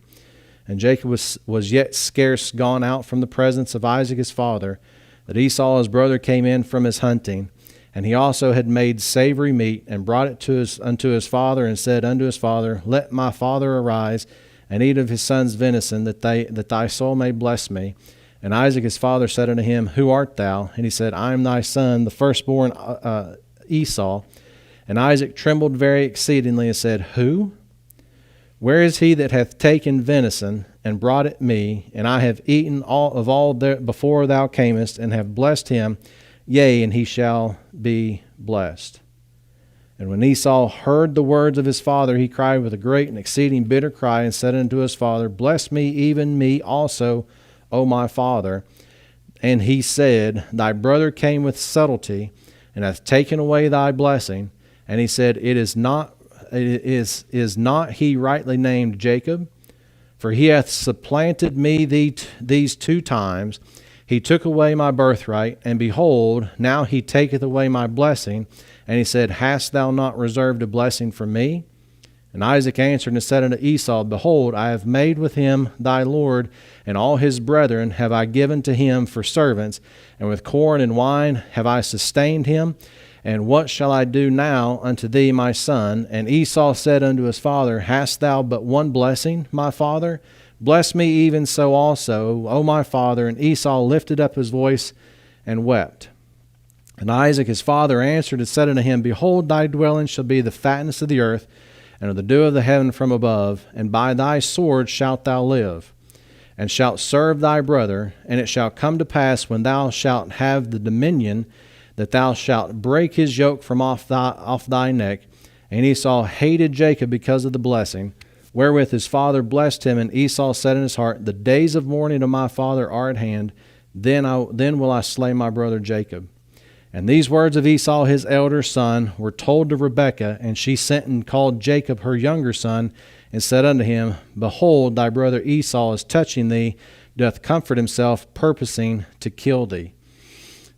and Jacob was yet scarce gone out from the presence of Isaac his father, that Esau his brother came in from his hunting. And he also had made savory meat, and brought it unto his father, and said unto his father, let my father arise, and eat of his son's venison, that thy soul may bless me. And Isaac his father said unto him, who art thou? And he said, I am thy son, the firstborn Esau. And Isaac trembled very exceedingly, and said, who? Where is he that hath taken venison, and brought it me? And I have eaten all before thou camest, and have blessed him. Yea, and he shall be blessed. And when Esau heard the words of his father, he cried with a great and exceeding bitter cry, and said unto his father, bless me, even me also, O my father. And he said, thy brother came with subtlety, and hath taken away thy blessing. And he said, is not he rightly named Jacob? For he hath supplanted me these 2 times. He took away my birthright, and behold, now he taketh away my blessing. And he said, hast thou not reserved a blessing for me? And Isaac answered and said unto Esau, behold, I have made with him thy lord, and all his brethren have I given to him for servants, and with corn and wine have I sustained him. And what shall I do now unto thee, my son? And Esau said unto his father, hast thou but one blessing, my father? Bless me even so also, O my father. And Esau lifted up his voice and wept. And Isaac his father answered and said unto him, behold, thy dwelling shall be the fatness of the earth, and of the dew of the heaven from above, and by thy sword shalt thou live, and shalt serve thy brother. And it shall come to pass, when thou shalt have the dominion, that thou shalt break his yoke from off thy neck. And Esau hated Jacob because of the blessing, wherewith his father blessed him. And Esau said in his heart, the days of mourning of my father are at hand. Then will I slay my brother Jacob. And these words of Esau his elder son were told to Rebekah, and she sent and called Jacob her younger son, and said unto him, behold, thy brother Esau is touching thee, doth comfort himself, purposing to kill thee.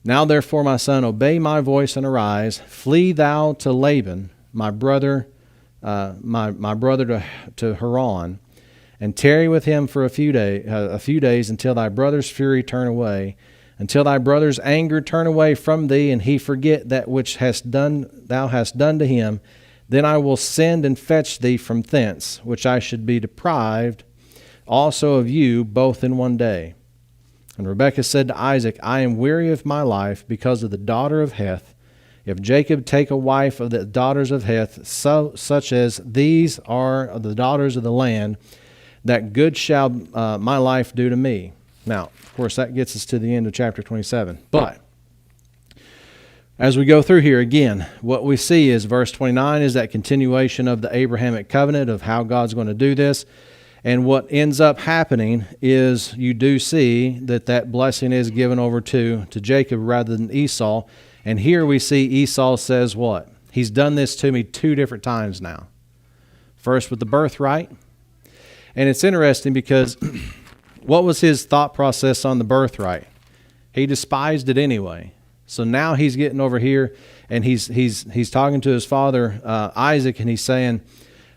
Now therefore, my son, obey my voice and arise. Flee thou to Laban, my brother, my brother to Haran, and tarry with him for a few days until thy brother's fury turn away, until thy brother's anger turn away from thee, and he forget that which thou hast done to him. Then I will send and fetch thee from thence, which I should be deprived also of you both in one day. And Rebekah said to Isaac, I am weary of my life because of the daughter of Heth. If Jacob take a wife of the daughters of Heth, such as these are the daughters of the land, that good shall my life do to me. Now, of course, that gets us to the end of chapter 27. But as we go through here again, what we see is verse 29 is that continuation of the Abrahamic covenant of how God's going to do this. And what ends up happening is you do see that blessing is given over to Jacob rather than Esau. And here we see Esau says what? He's done this to me 2 different times now. First with the birthright. And it's interesting because what was his thought process on the birthright? He despised it anyway. So now he's getting over here and he's talking to his father Isaac, and he's saying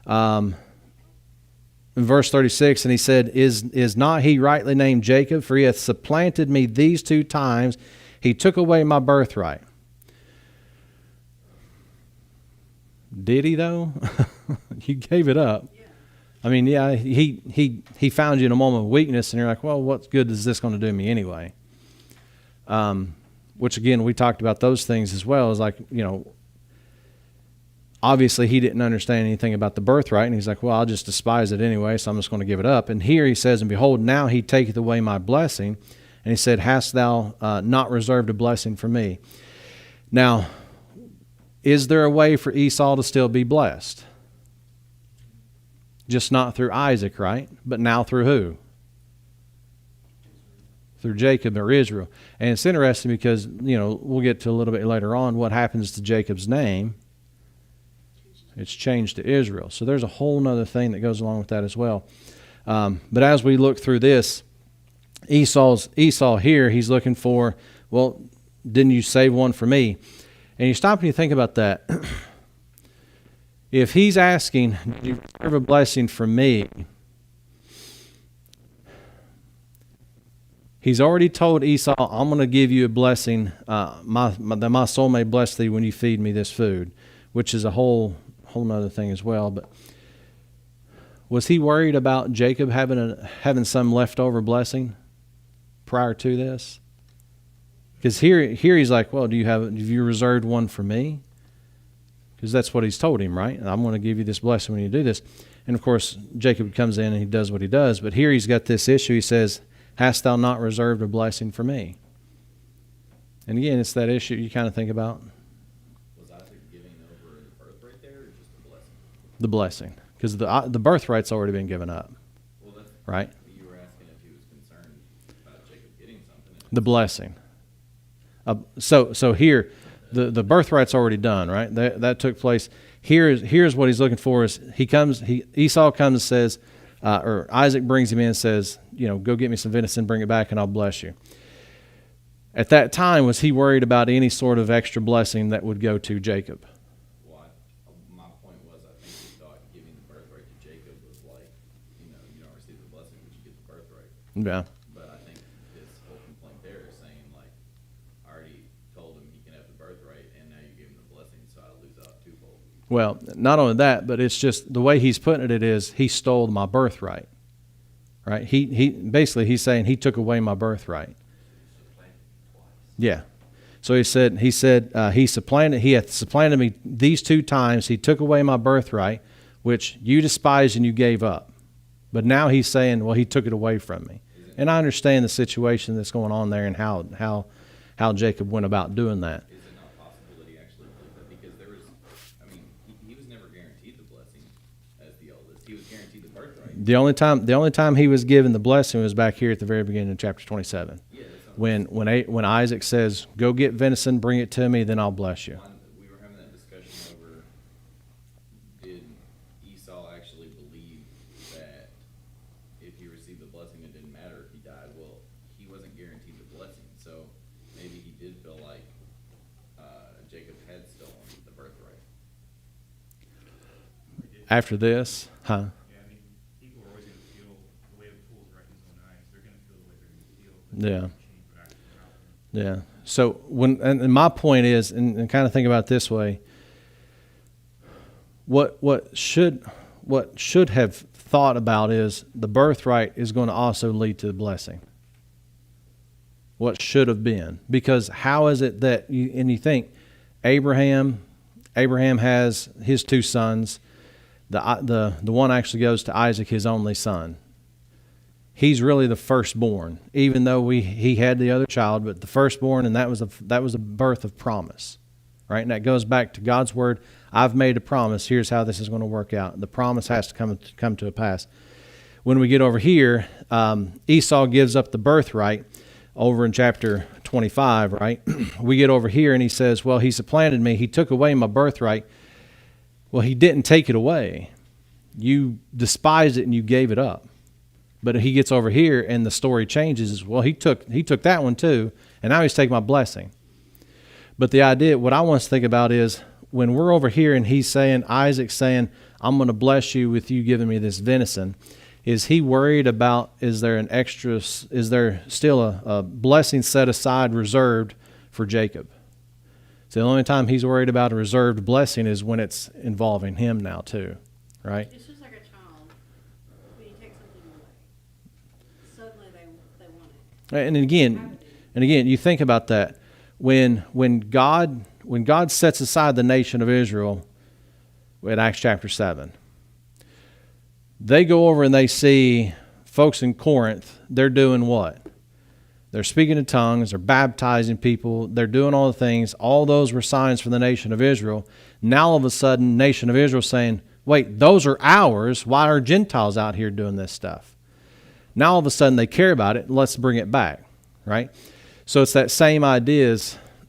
in verse 36, and he said, Is not he rightly named Jacob? For he hath supplanted me these 2 times. He took away my birthright. Did he though? You gave it up. I mean, yeah, he found you in a moment of weakness, and you're like, well, what good is this going to do me anyway? Which again, we talked about those things as well. Is like, obviously he didn't understand anything about the birthright, and he's like, well, I'll just despise it anyway, so I'm just going to give it up. And here he says, and behold, now he taketh away my blessing. And he said, hast thou not reserved a blessing for me? Now, is there a way for Esau to still be blessed? Just not through Isaac, right? But now through who? Through Jacob or Israel. And it's interesting because, we'll get to a little bit later on what happens to Jacob's name. It's changed to Israel. So there's a whole other thing that goes along with that as well. But as we look through this, Esau here, he's looking for, well, didn't you save one for me? And you stop and you think about that. If he's asking, did you reserve a blessing for me? He's already told Esau, I'm going to give you a blessing, that my soul may bless thee when you feed me this food, which is a whole nother thing as well. But was he worried about Jacob having some leftover blessing prior to this? Because here he's like, well, have you reserved one for me? Because that's what he's told him, right? I'm going to give you this blessing when you do this. And of course, Jacob comes in and he does what he does. But here he's got this issue. He says, hast thou not reserved a blessing for me? And again, it's that issue you kind of think about. Was Isaac giving over the birthright there, or just the blessing? The blessing. Because the birthright's already been given up. Well, that's right. You were asking if he was concerned about Jacob getting something. The blessing. So here, the birthright's already done, right? That took place. Here's what he's looking for is Esau comes and says, or Isaac brings him in and says, go get me some venison, bring it back, and I'll bless you. At that time, was he worried about any sort of extra blessing that would go to Jacob? Well, my point was, I think he thought giving the birthright to Jacob was like, you don't receive the blessing, but you get the birthright. Yeah. But I think his whole complaint there is saying, like, I already told him he can have the birthright, and now you gave him the blessing, so I lose out twofold. Well, not only that, but it's just the way he's putting it is he stole my birthright, right? He basically he's saying he took away my birthright. Yeah. So he said he hath supplanted me these 2 times. He took away my birthright, which you despised and you gave up. But now he's saying, well, he took it away from me. And I understand the situation that's going on there and how Jacob went about doing that. Is it not possible that he actually did that? Because there was, he was never guaranteed the blessing as the eldest. He was guaranteed the birthright. The only time he was given the blessing was back here at the very beginning of chapter 27. Yeah, When Isaac says, go get venison, bring it to me, then I'll bless you. we were having that discussion over, did Esau actually believe that if he received the blessing, it didn't matter if he died? Well, he wasn't guaranteed the blessing, so maybe he did feel like Jacob had stolen the birthright. After this, huh? Yeah, people are always going to feel the way the fool reckons his own eyes. They're going to feel the way they're going to feel. Yeah. Change what actually happened. Yeah. So and my point is, and kind of think about it this way, what should have thought about is the birthright is going to also lead to the blessing. what should have been. Because how is it that you think Abraham has his two sons. The one actually goes to Isaac, his only son. He's really the firstborn, even though he had the other child, but the firstborn, and that was a birth of promise, right? And that goes back to God's word. I've made a promise. Here's how this is going to work out. The promise has to come to a pass. When we get over here, Esau gives up the birthright over in chapter 25, right? We get over here and he says, well, he supplanted me. He took away my birthright. Well, he didn't take it away. You despised it and you gave it up. But he gets over here and the story changes. Well, he took that one too, and now he's taking my blessing. But the idea, what I want us to think about is when we're over here and he's saying, Isaac's saying, I'm going to bless you with you giving me this venison. Is he worried about, is there still a blessing set aside reserved for Jacob? So the only time he's worried about a reserved blessing is when it's involving him now too, right? It's just like a child, when you take something away. Suddenly they want it. And again, you think about that. When God sets aside the nation of Israel in Acts chapter 7, they go over and they see folks in Corinth, they're doing what? They're speaking in tongues, they're baptizing people, they're doing all the things. All those were signs for the nation of Israel. Now all of a sudden, nation of Israel saying, wait, those are ours. Why are Gentiles out here doing this stuff? Now all of a sudden they care about it. Let's bring it back, right? So it's that same idea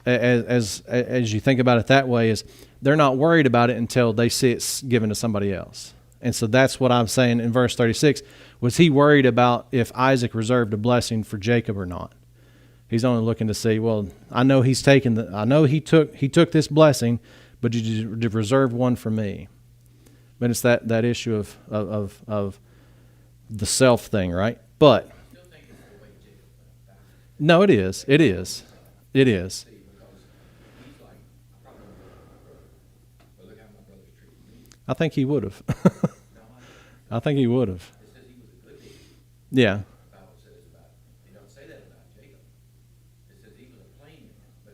as you think about it that way, is they're not worried about it until they see it's given to somebody else. And so that's what I'm saying in verse 36. Was he worried about if Isaac reserved a blessing for Jacob or not? He's only looking to see, well, I know he took this blessing, but you reserved one for me. But it's that issue of the self thing, right? But no, it is. It is. It is. I think he would have. I think he would have. Yeah.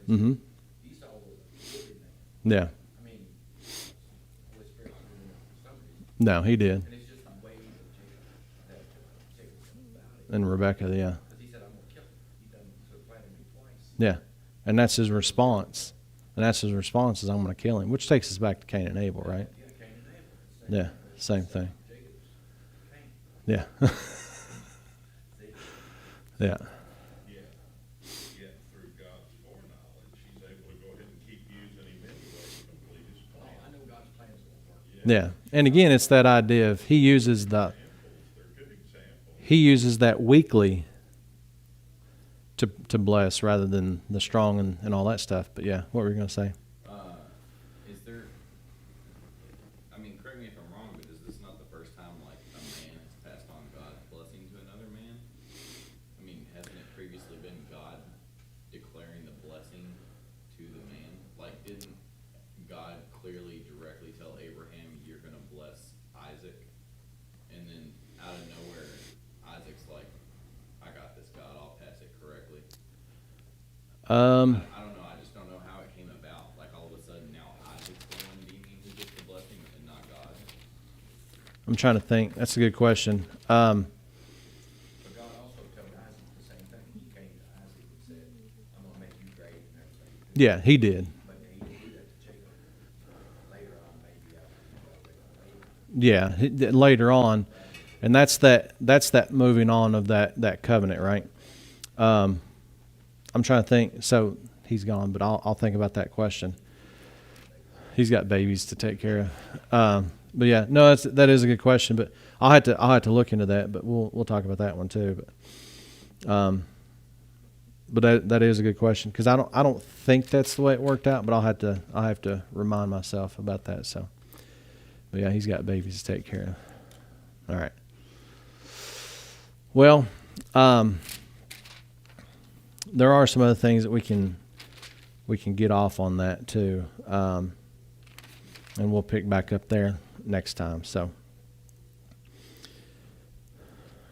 Mm-hmm. Yeah. No, he did. And Rebecca, yeah. Yeah. And that's his response. And that's his response is, I'm going to kill him, which takes us back to Cain and Abel, right? Yeah, same thing. Yeah. Yeah. Yet through God's foreknowledge, he's able to go ahead and keep using him anyway to complete his plan. I know God's plans will work. Yeah. And again, it's that idea of he uses that weakly to bless rather than the strong and all that stuff. But yeah, what were you going to say? Is there, I mean, correct me if I'm wrong, but is this not the first time like a man has passed on God's blessing to another man? I mean, hasn't it previously been God declaring the blessing to the man? Like, didn't God clearly directly tell Abraham, you're going to bless Isaac? And then out of nowhere, Isaac's like, I got this, God, I'll pass it correctly. I don't know. I just don't know how it came about. Like, all of a sudden now Isaac's the one deeming who gets the blessing and not God. I'm trying to think. That's a good question. But God also told Isaac the same thing. He came to Isaac and said, I'm going to make you great and everything. Yeah, he did. But he didn't do that to Jacob. Later on, maybe after Yeah, later on. And that's that moving on of that covenant, right? I'm trying to think. So he's gone, but I'll think about that question. He's got babies to take care of. But yeah, no, that is a good question. But I'll have to look into that. But we'll talk about that one too. But that is a good question because I don't think that's the way it worked out. But I'll have to remind myself about that. So, but yeah, he's got babies to take care of. All right. Well, there are some other things that we can get off on that too, and we'll pick back up there next time. So,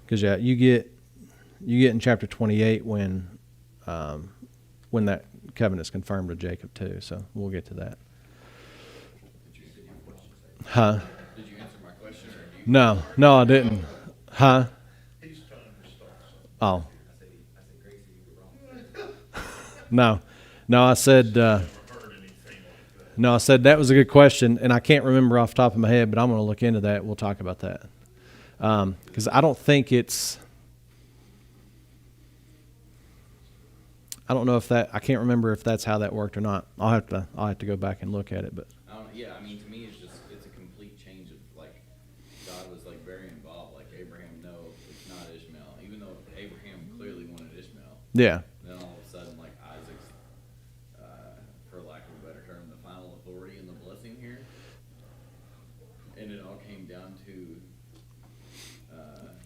because yeah, you get in chapter 28 when when that covenant's confirmed with Jacob too. So we'll get to that. Huh? Did you answer my question, or do you? No, I didn't. Huh? He's trying to start something. Oh, I said, Gracie, you were wrong. no. I said. Never heard anything like that. No, I said that was a good question, and I can't remember off the top of my head, but I'm going to look into that. We'll talk about that because I don't think it's. I don't know if that. I can't remember if that's how that worked or not. I'll have to go back and look at it. But Yeah, I mean, to me, it's a complete change of, like, God was, like, very involved. Like, Abraham, no, it's not Ishmael. Even though Abraham clearly wanted Ishmael. yeah, Then all of a sudden, like, Isaac's, for lack of a better term, the final authority and the blessing here. And it all came down to,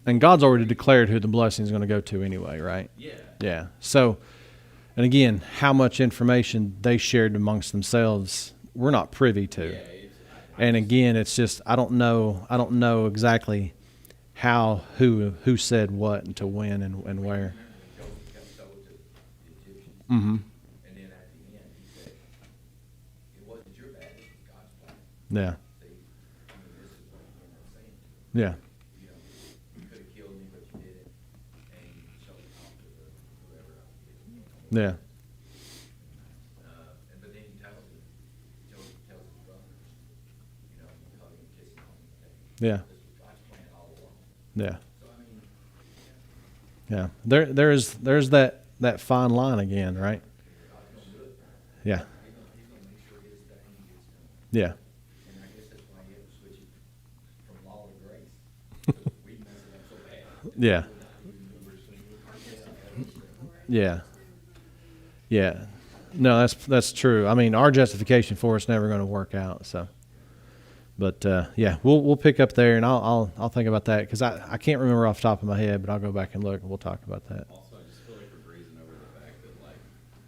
and God's already declared who the blessing is going to go to anyway, right? Yeah. So, and again, how much information they shared amongst themselves, we're not privy to. Yeah, And again, it's just I don't know exactly how who said what and to when and where. Joseph got sold to the Egyptians. Mm-hmm. And then at the end, he said, it wasn't your bad, it was God's plan. Yeah. See, I mean, this is what he ended up saying. Yeah. You know, you could have killed me, but you didn't, and you sold it off to whoever else did. Yeah. But then he tells him, Joseph tells his brothers, you know, hug him, kiss him on the neck. Yeah. This was God's plan all along. Yeah. So, I mean, Yeah. There's that fine line again, right? God's gonna do it. Yeah. He's gonna make sure his thing gets done. Yeah. And I guess that's why he had to switch it from law to grace. 'Cause we mess it up so bad. Yeah. Yeah. Yeah. No, that's true. I mean, our justification for it's never going to work out. So, but yeah, we'll pick up there, and I'll think about that because I can't remember off the top of my head, but I'll go back and look, and we'll talk about that. also, I just feel like we're grazing over the fact that, like,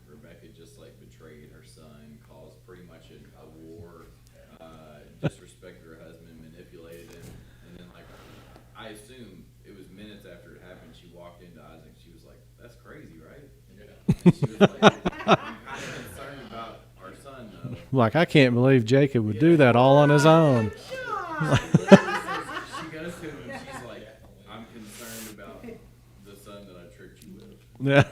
Rebecca just, like, betrayed her son, caused pretty much a war, disrespected her husband, manipulated him, and then, like, I assume it was minutes after it happened, she walked into Isaac, she was like, that's crazy, right? And she was like, I'm kind of concerned about our son, though. Like, I can't believe Jacob would do that all on his own. She goes to him and she's like, I'm concerned about the son that I tricked you with. Yeah.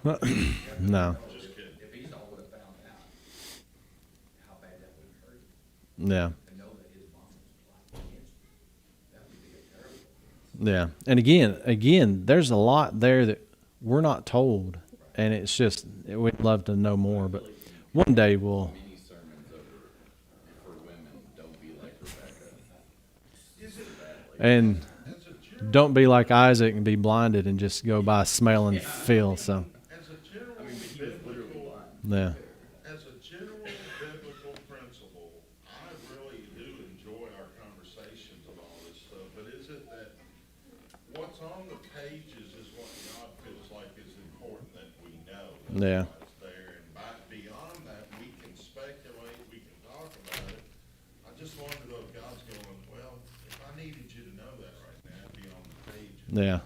Well, man, No. just kidding. If Esau would have found out how bad that would have hurt him, Yeah. to know that his mom was plotting against him, that would be a terrible. Yeah. And again, there's a lot there that we're not told, and it's just we'd love to know more. But one day we'll. Many sermons over for women, don't be like Rebecca. And don't be like Isaac and be blinded and just go by smell and feel. So, As a general I mean, but he was literally biblical, blind. yeah. as a general biblical principle, I really do enjoy our conversations of all this stuff, but is it that what's on the pages is what God feels like is important that we know? That's Yeah. why it's there, and beyond that, we can speculate, we can talk about it. I just wonder though, if God's going, well, if I needed you to know that right now, it'd be on the page. Yeah.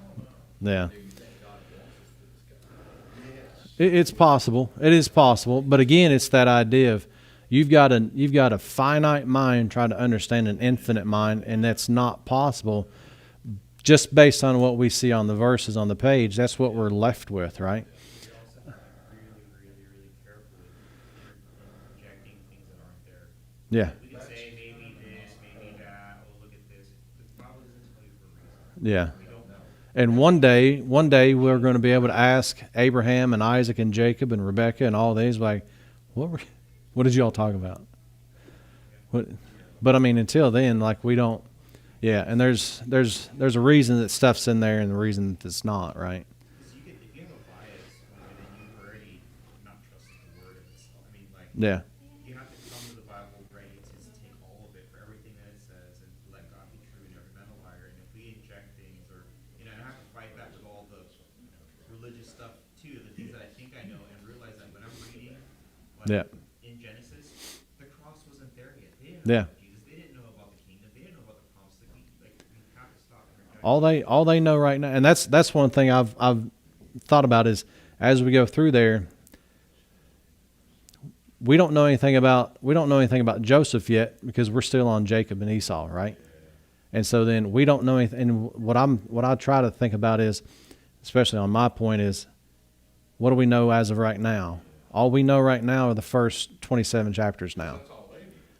Yeah. Do you think God wants us to discover? Yes. It's possible. It is possible. But again, it's that idea of you've got a finite mind trying to understand an infinite mind, and that's not possible just based on what we see on the verses on the page. That's what we're left with, right? We also have to be really careful with projecting things that aren't there. Yeah. We can say maybe this, maybe that, oh, look at this. The Bible doesn't tell you for a reason. Yeah. We don't know. And one day we're going to be able to ask Abraham and Isaac and Jacob and Rebecca and all these, like, what did you all talk about? What? But I mean, until then, like, we don't. Yeah, and there's a reason that stuff's in there and the reason that it's not, right? Because if you have a bias, then you've already not trusted the word of this. I mean, like, Yeah. you have to come to the Bible ready to take all of it for everything that it says and let God be true and every man a liar. And if we inject things or, and I have to fight back with all the religious stuff too, the things that I think I know, and realize that when I'm reading, like, Yeah. in Genesis, the cross wasn't there yet. They didn't Yeah. know about Jesus. They didn't know about the kingdom. They didn't know about the promise. Like we have to stop and reject. All they know right now, and that's one thing I've thought about is as we go through there, we don't know anything about Joseph yet because we're still on Jacob and Esau, right? And so then we don't know anything. And what I try to think about is, especially on my point, is what do we know as of right now? All we know right now are the first 27 chapters now.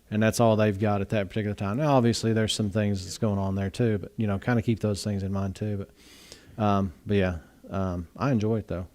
And that's all they've got at that particular time. Now, obviously, there's some things that's going on there too, but kind of keep those things in mind too. But yeah, I enjoy it though.